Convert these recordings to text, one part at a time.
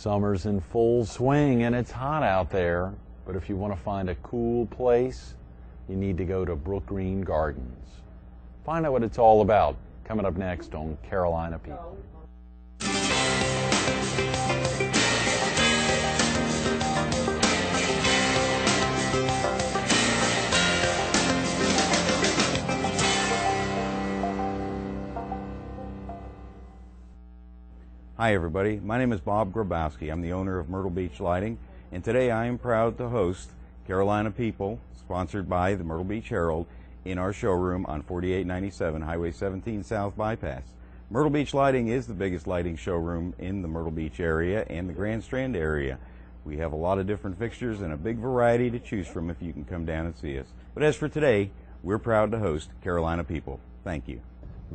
Summer's in full swing and it's hot out there, but if you want to find a cool place, you need to go to Brookgreen Gardens. Find out what it's all about coming up next on Carolina People. Hi everybody, my name is Bob Grabowski. I'm the owner of Myrtle Beach Lighting, and today I am proud to host Carolina People, sponsored by the Myrtle Beach Herald, in our showroom on 4897 Highway 17 South Bypass. Myrtle Beach Lighting is the biggest lighting showroom in the Myrtle Beach area and the Grand Strand area. We have a lot of different fixtures and a big variety to choose from if you can come down and see us. But as for today, we're proud to host Carolina People. Thank you.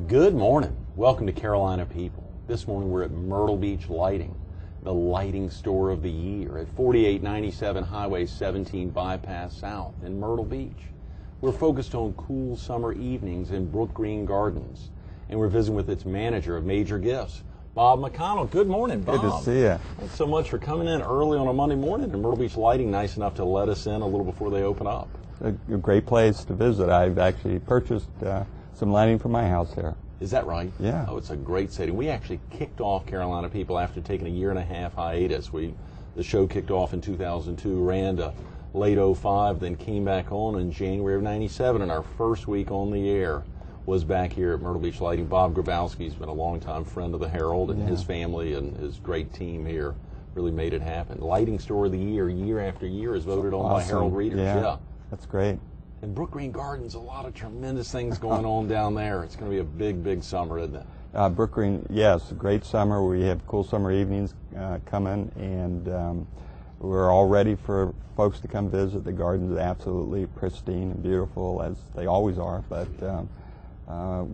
Good morning. Welcome to Carolina People. This morning we're at Myrtle Beach Lighting, the lighting store of the year at 4897 Highway 17 Bypass South in Myrtle Beach. We're focused on cool summer evenings in Brookgreen Gardens, and we're visiting with its manager of major gifts, Bob Maconnell. Good morning, Bob. Good to see you. Thanks so much for coming in early on a Monday morning, and Myrtle Beach Lighting nice enough to let us in a little before they open up. A great place to visit. I've actually purchased some lighting for my house here. Is that right? Yeah. Oh, it's a great setting. We actually kicked off Carolina People after taking a 1.5-year hiatus. The show kicked off in 2002, ran to late 05, then came back on in January of 97, and our first week on the air was back here at Myrtle Beach Lighting. Bob Grabowski's been a longtime friend of the Herald, and his family and his great team here really made it happen. Lighting Store of the Year after year, is voted on by Herald readers. Yeah, that's great. In Brookgreen Gardens, a lot of tremendous things going on down there. It's going to be a big, big summer, isn't it? Brookgreen, yes, a great summer. We have cool summer evenings coming, and we're all ready for folks to come visit. The gardens are absolutely pristine and beautiful, as they always are, but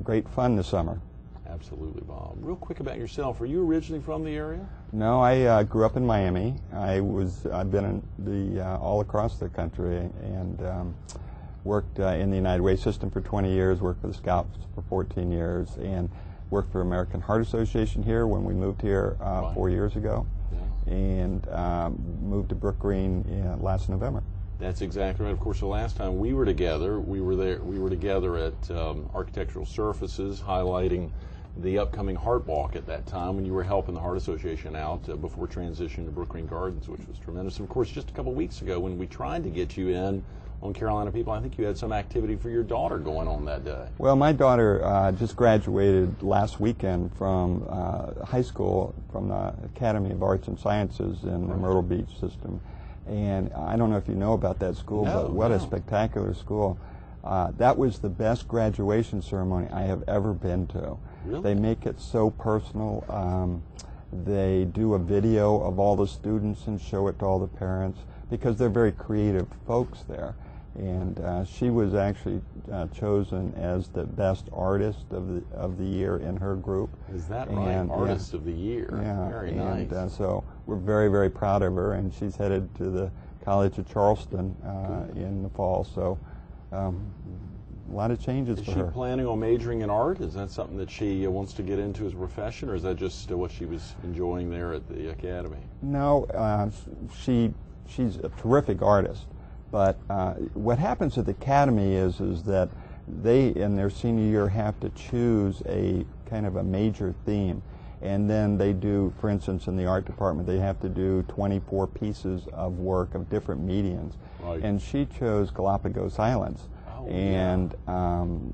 great fun this summer. Absolutely, Bob. Real quick about yourself. Are you originally from the area? No, I grew up in Miami. I've been in all across the country, and worked in the United Way system for 20 years, worked for the Scouts for 14 years, and worked for American Heart Association here when we moved here 4 years ago, and moved to Brookgreen last November. That's exactly right. Of course, the last time we were together, we were together at Architectural Surfaces, highlighting the upcoming Heart Walk at that time when you were helping the Heart Association out before transitioning to Brookgreen Gardens, which was tremendous. And of course, just a couple weeks ago when we tried to get you in on Carolina People, I think you had some activity for your daughter going on that day. Well, my daughter just graduated last weekend from high school from the Academy of Arts and Sciences in the Myrtle Beach system. And I don't know if you know about that school, but what a spectacular school. That was the best graduation ceremony I have ever been to. Really? They make it so personal. They do a video of all the students and show it to all the parents because they're very creative folks there. And she was actually chosen as the best artist of the year in her group. Is that right? Artist of the year. Yeah. Very nice. And so we're very, very proud of her, and she's headed to the College of Charleston in the fall. So a lot of changes for her. Is she planning on majoring in art? Is that something that she wants to get into as a profession, or is that just what she was enjoying there at the academy? No, she's a terrific artist. But what happens at the academy is that they, in their senior year, have to choose a kind of a major theme. And then they do, for instance, in the art department, they have to do 24 pieces of work of different mediums. Right. And she chose Galapagos Islands. Oh, and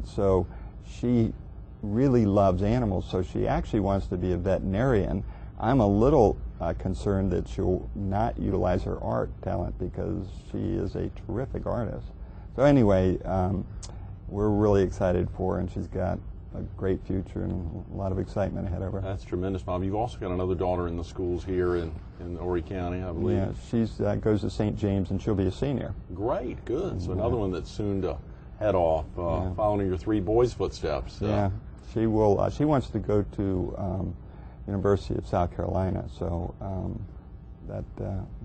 so she really loves animals, so she actually wants to be a veterinarian. I'm a little concerned that she'll not utilize her art talent because she is a terrific artist. So anyway, we're really excited for her, and she's got a great future and a lot of excitement ahead of her. That's tremendous, Bob. You've also got another daughter in the schools here in Horry County, I believe. Yeah, she's goes to St. James, and she'll be a senior. Great, good. So another one that's soon to head off, following your three boys' footsteps. Yeah, she will. She wants to go to University of South Carolina, so that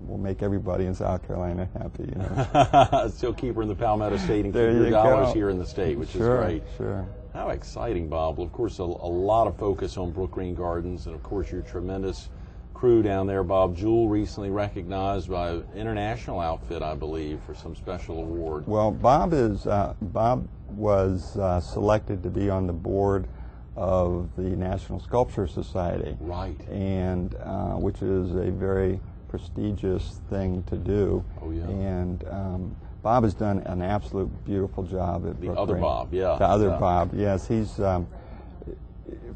will make everybody in South Carolina happy. You know. Still keep her in the Palmetto State and keep There your you dollars go. here in the state, which Sure, is great. Sure. How exciting, Bob. Well, of course, a lot of focus on Brookgreen Gardens, and of course your tremendous crew down there. Bob Jewell recently recognized by an international outfit, I believe, for some special award. Well, Bob was selected to be on the board of the National Sculpture Society. Right. And which is a very prestigious thing to do. Oh, yeah. And Bob has done an absolute beautiful job at The Brookgreen. other Bob, yeah. The other Bob, yes. He's,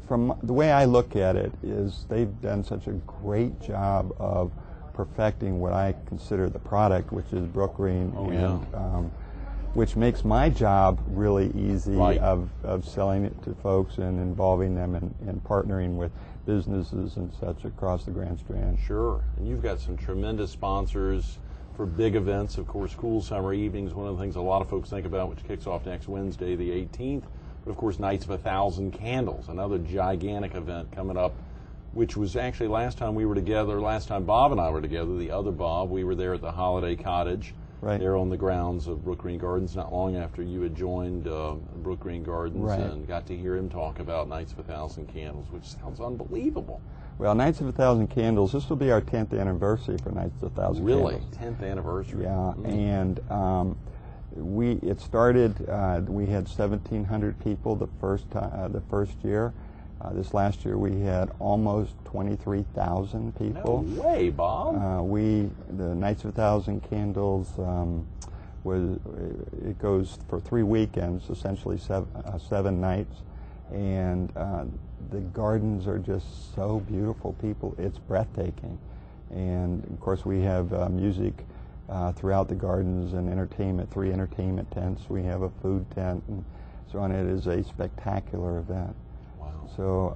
from the way I look at it, is they've done such a great job of perfecting what I consider the product, which is Brookgreen. Oh, and, yeah. Which makes my job really easy Right. of selling it to folks and involving them in partnering with businesses and such across the Grand Strand. Sure. And you've got some tremendous sponsors for big events. Of course, Cool Summer Evenings, one of the things a lot of folks think about, which kicks off next Wednesday, the 18th. But of course, Nights of 1,000 Candles, another gigantic event coming up, which was actually last time we were together, last time Bob and I were together, the other Bob, we were there at the Holiday Cottage. Right. There on the grounds of Brookgreen Gardens, not long after you had joined Brookgreen Gardens, right. and got to hear him talk about Nights of 1,000 Candles, which sounds unbelievable. Well, Nights of 1,000 Candles, this will be our 10th anniversary for Nights of 1,000 Really? Candles. 10th anniversary? Yeah, and it started, we had 1,700 people the first year. This last year we had almost 23,000 people. No way, Bob. The Nights of 1,000 Candles it goes for 3 weekends, essentially 7 nights, and the gardens are just so beautiful. It's breathtaking, and of course we have music throughout the gardens and entertainment. 3 entertainment tents. We have a food tent, and so on. It is a spectacular event. So,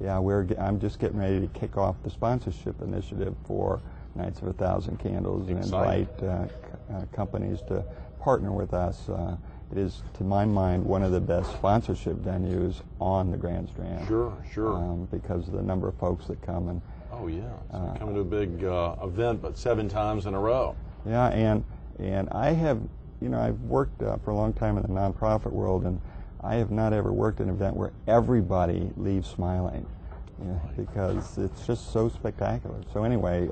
yeah, I'm just getting ready to kick off the sponsorship initiative for Nights of 1,000 Candles and invite companies to partner with us. It is, to my mind, one of the best sponsorship venues on the Grand Strand. Sure. Because of the number of folks that come. And oh, yeah. So coming to a big event, but 7 times in a row. Yeah, and I have, I've worked for a long time in the nonprofit world, and I have not ever worked an event where everybody leaves smiling, because it's just so spectacular. So anyway,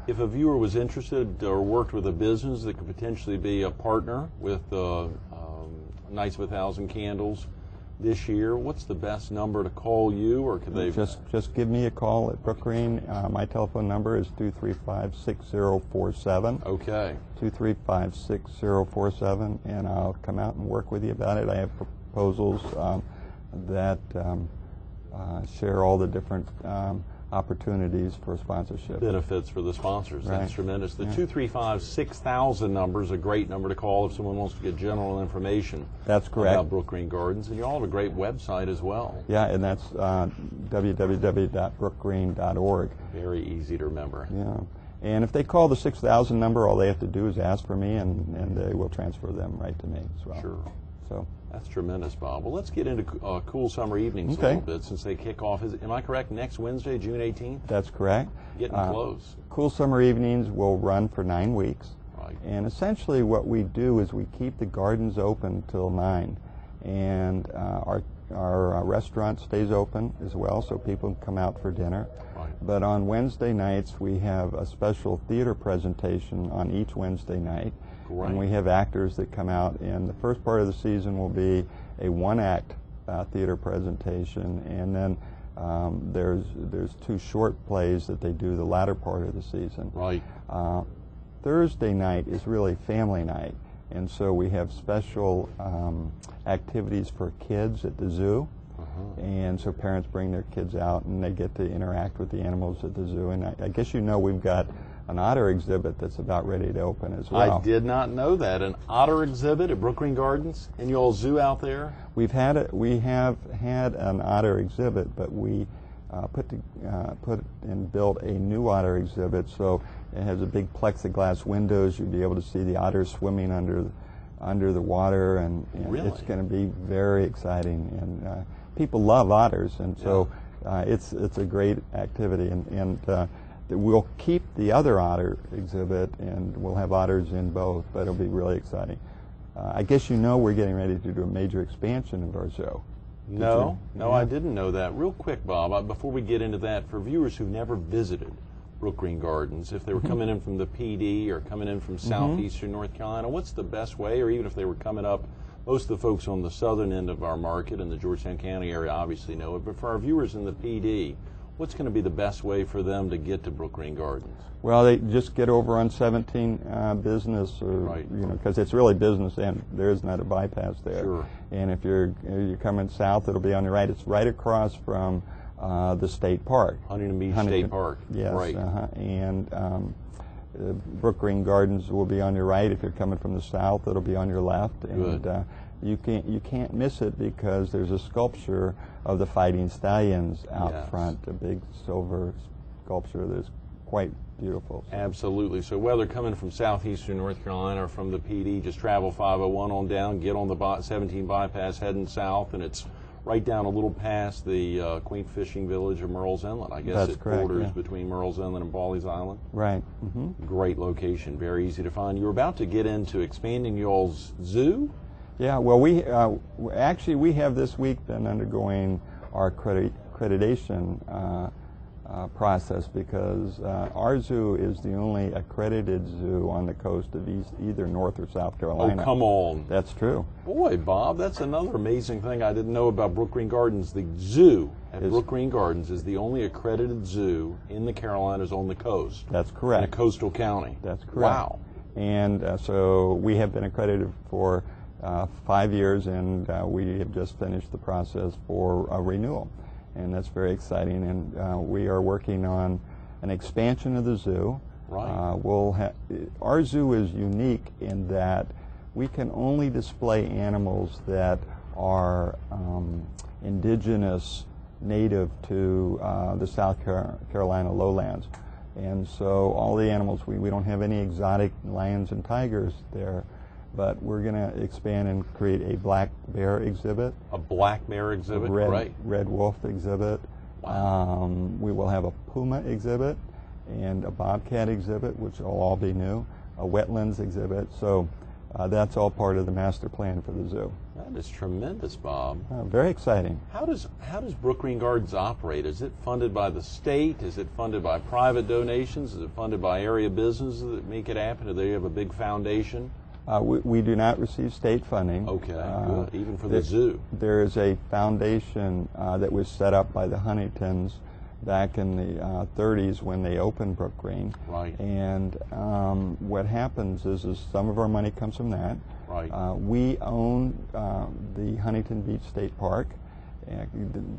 if a viewer was interested or worked with a business that could potentially be a partner with Nights of 1,000 Candles this year, what's the best number to call you, or could they just give me a call at Brookgreen? My telephone number is 235-6047. Okay. 235-6047, and I'll come out and work with you about it. I have proposals that share all the different opportunities for sponsorship. Benefits for the sponsors. Right. That's tremendous. The 235-6000 number is a great number to call if someone wants to get general information. That's correct. About Brookgreen Gardens, and you all have a great website as well. Yeah, and that's www.brookgreen.org. Very easy to remember. Yeah. And if they call the 6000 number, all they have to do is ask for me, and they will transfer them right to me as well. Sure. So that's tremendous, Bob. Well, let's get into Cool Summer Evenings a little bit, since they kick off. Am I correct? Next Wednesday, June 18th? That's correct. Getting close. Cool Summer Evenings will run for 9 weeks. Right. And essentially what we do is we keep the gardens open till 9. And our restaurant stays open as well, so people can come out for dinner. Right. But on Wednesday nights, we have a special theater presentation on each Wednesday night. Right. And we have actors that come out, and the first part of the season will be a 1-act theater presentation, and then there's 2 short plays that they do the latter part of the season. Right. Thursday night is really family night, and so we have special activities for kids at the zoo. And so parents bring their kids out, and they get to interact with the animals at the zoo. And I guess we've got an otter exhibit that's about ready to open as well. I did not know that. An otter exhibit at Brookgreen Gardens in your zoo out there? We have had an otter exhibit, but we put and built a new otter exhibit. So it has a big plexiglass windows. You'll be able to see the otters swimming under the water, and really? It's going to be very exciting. And people love otters, and so it's a great activity. And we'll keep the other otter exhibit, and we'll have otters in both, but it'll be really exciting. I guess we're getting ready to do a major expansion of our zoo. No, you? no, Yeah. I didn't know that. Real quick, Bob, before we get into that, for viewers who've never visited Brookgreen Gardens, if they were coming in from the PD or coming in from southeastern North Carolina, what's the best way, or even if they were coming up, most of the folks on the southern end of our market in the Georgetown County area obviously know it, but for our viewers in the PD, what's going to be the best way for them to get to Brookgreen Gardens? Well, they just get over on 17 Business, or, Right. you know, because it's really business, and there is not a bypass there. Sure. And if you're coming south, it'll be on the right. It's right across from the state park. Huntington Beach State Park. Yes. Right. And Brookgreen Gardens will be on your right. If you're coming from the south, it'll be on your left. Good. And you can't miss it because there's a sculpture of the Fighting Stallions out Yes. front, a big silver sculpture that's quite beautiful. Absolutely. So whether coming from southeastern North Carolina or from the PD, just travel 501 on down, get on the 17 bypass heading south, and it's right down a little past the quaint fishing village of Murrells Inlet. I guess That's it correct, borders yeah. between Murrells Inlet and Bawley's Island. Right. Great location, very easy to find. You were about to get into expanding y'all's zoo? Yeah, well, we have this week been undergoing our accreditation process, because our zoo is the only accredited zoo on the coast of either North or South Carolina. Oh, come on. That's true. Boy, Bob, that's another amazing thing I didn't know about Brookgreen Gardens. The zoo at Brookgreen Gardens is the only accredited zoo in the Carolinas on the coast. That's In correct. a coastal county. That's correct. Wow. And so we have been accredited for 5 years, and we have just finished the process for a renewal. And that's very exciting. And we are working on an expansion of the zoo. Right. Our zoo is unique in that we can only display animals that are indigenous, native to the South Carolina lowlands. And so all the animals, we don't have any exotic lions and tigers there, but we're going to expand and create a black bear exhibit. A black bear exhibit? Right. Red wolf exhibit. Wow. We will have a puma exhibit and a bobcat exhibit, which will all be new, a wetlands exhibit. So that's all part of the master plan for the zoo. That is tremendous, Bob. Very exciting. How does Brookgreen Gardens operate? Is it funded by the state? Is it funded by private donations? Is it funded by area businesses that make it happen? Do they have a big foundation? We do not receive state funding. Okay, good. Even for the zoo. There is a foundation that was set up by the Huntingtons back in the 30s when they opened Brookgreen. Right. And what happens is some of our money comes from that. Right. We own the Huntington Beach State Park.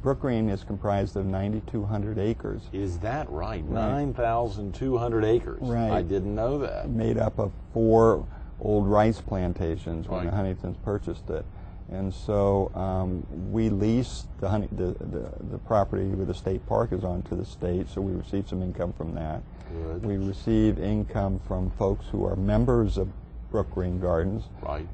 Brookgreen is comprised of 9,200 acres. Is that right? 9,200 acres. Right. I didn't know that. Made up of 4 old rice plantations when Right. the Huntingtons purchased it. And so we lease the property where the state park is on to the state, so we receive some income from that. Good. We receive income from folks who are members of Brookgreen Gardens. Right.